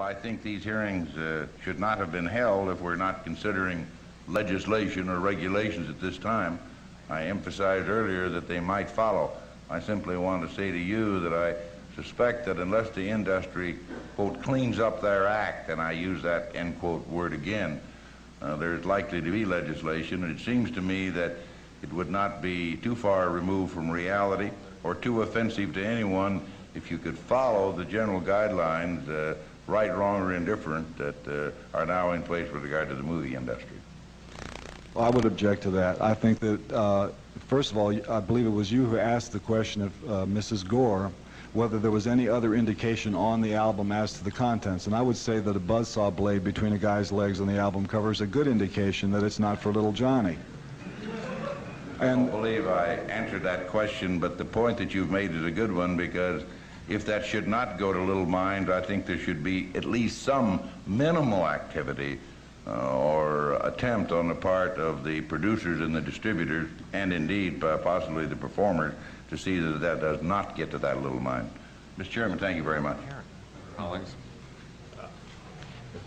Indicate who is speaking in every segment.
Speaker 1: I think these hearings should not have been held if we're not considering legislation or regulations at this time. I emphasized earlier that they might follow. I simply want to say to you that I suspect that unless the industry, quote, cleans up their act, and I use that, end quote, word again, there's likely to be legislation. And it seems to me that it would not be too far removed from reality or too offensive to anyone if you could follow the general guidelines, right, wrong, or indifferent, that are now in place with regard to the movie industry.
Speaker 2: Well, I would object to that. I think that, first of all, I believe it was you who asked the question of Mrs. Gore whether there was any other indication on the album as to the contents. And I would say that a buzzsaw blade between a guy's legs on the album cover is a good indication that it's not for little Johnny.
Speaker 1: I don't believe I answered that question, but the point that you've made is a good one, because if that should not go to little minds, I think there should be at least some minimal activity or attempt on the part of the producers and the distributors, and indeed possibly the performers, to see that that does not get to that little mind. Mr. Chairman, thank you very much.
Speaker 3: Colleagues.
Speaker 4: Mr.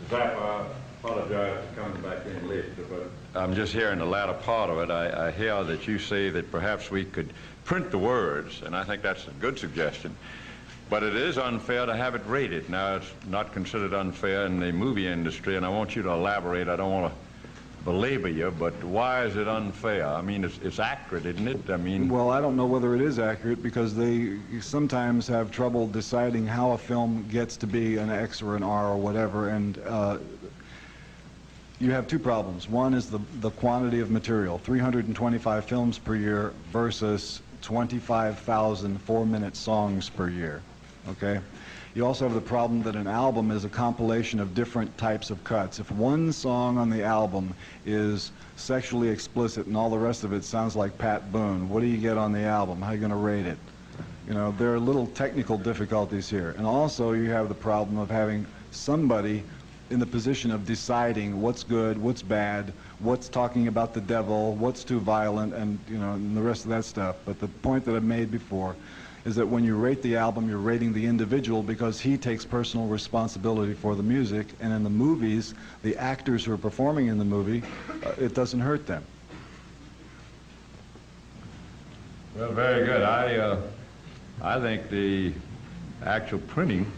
Speaker 4: Zappa, I apologize for coming back in late, but
Speaker 3: I'm just hearing the latter part of it. I hear that you say that perhaps we could print the words, and I think that's a good suggestion. But it is unfair to have it rated. Now, it's not considered unfair in the movie industry, and I want you to elaborate. I don't want to belabor you, but why is it unfair? I mean, it's accurate, isn't it? I mean...
Speaker 2: Well, I don't know whether it is accurate, because they sometimes have trouble deciding how a film gets to be an X or an R or whatever, and you have two problems. One is the quantity of material, 325 films per year versus 25,000 four-minute songs per year, okay? You also have the problem that an album is a compilation of different types of cuts. If one song on the album is sexually explicit and all the rest of it sounds like Pat Boone, what do you get on the album? How are you going to rate it? You know, there are little technical difficulties here. And also you have the problem of having somebody in the position of deciding what's good, what's bad, what's talking about the devil, what's too violent, and, you know, and the rest of that stuff. But the point that I made before is that when you rate the album, you're rating the individual, because he takes personal responsibility for the music, and in the movies, the actors who are performing in the movie, it doesn't hurt them.
Speaker 4: well, very good. I think the actual printing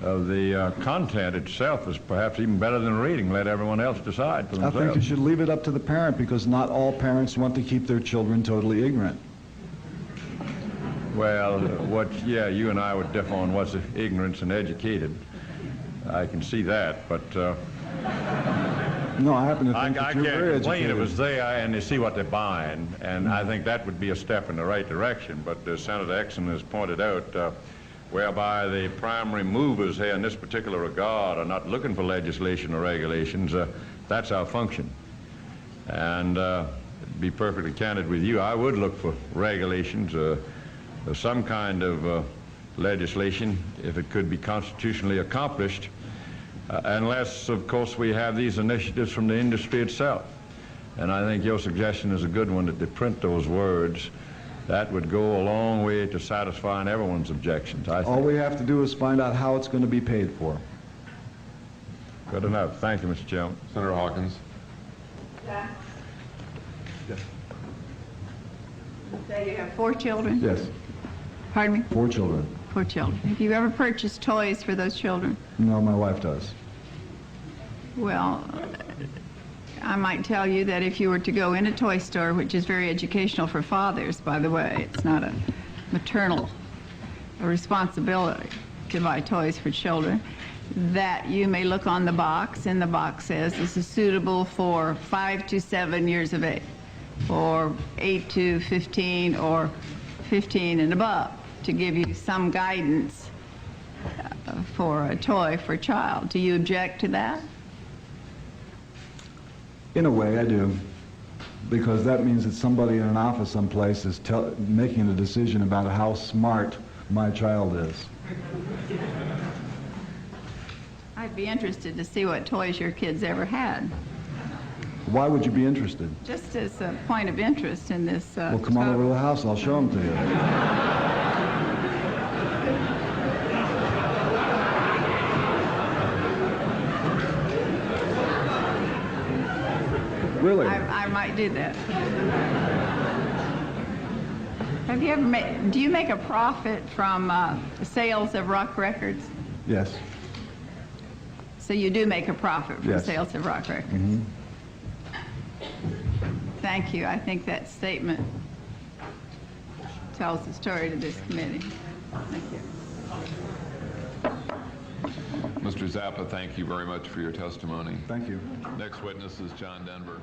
Speaker 4: of the content itself is perhaps even better than reading. Let everyone else decide for themselves.
Speaker 2: I think you should leave it up to the parent, because not all parents want to keep their children totally ignorant.
Speaker 4: Well, yeah, you and I would differ on what's ignorance and educated. I can see that, but
Speaker 2: no, I happen to think that you're very educated.
Speaker 4: I can't complain. It was there, and they see what they're buying, and I think that would be a step in the right direction. But as Senator Exon has pointed out, whereby the primary movers here in this particular regard are not looking for legislation or regulations, that's our function. And to be perfectly candid with you, I would look for regulations, some kind of legislation, if it could be constitutionally accomplished, unless, of course, we have these initiatives from the industry itself. And I think your suggestion is a good one, that they print those words. That would go a long way to satisfying everyone's objections, I think.
Speaker 2: All we have to do is find out how it's going to be paid for.
Speaker 4: Good enough. Thank you, Mr. Chairman.
Speaker 3: Senator Hawkins.
Speaker 5: Yeah. Yes. You say you have 4 children?
Speaker 2: Yes.
Speaker 5: Pardon me?
Speaker 2: 4 children.
Speaker 5: 4 children. Have you ever purchased toys for those children?
Speaker 2: No, my wife does.
Speaker 5: Well, I might tell you that if you were to go in a toy store, which is very educational for fathers, by the way, it's not a maternal responsibility to buy toys for children, that you may look on the box, and the box says this is suitable for 5 to 7 years of age, or 8 to 15, or 15 and above, to give you some guidance for a toy for a child. Do you object to that?
Speaker 2: In a way, I do, because that means that somebody in an office someplace is making a decision about how smart my child is.
Speaker 5: I'd be interested to see what toys your kids ever had.
Speaker 2: Why would you be interested?
Speaker 5: Just as a point of interest in this.
Speaker 2: Well, come on over to the house. I'll show them to you. Really?
Speaker 5: I might do that. Have you ever made, do you make a profit from sales of rock records?
Speaker 2: Yes.
Speaker 5: So you do make a profit from
Speaker 2: Yes.
Speaker 5: sales of rock records?
Speaker 2: Mm-hmm.
Speaker 5: Thank you. I think that statement tells the story to this committee. Thank you.
Speaker 6: Mr. Zappa, thank you very much for your testimony.
Speaker 2: Thank you.
Speaker 6: Next witness is John Denver.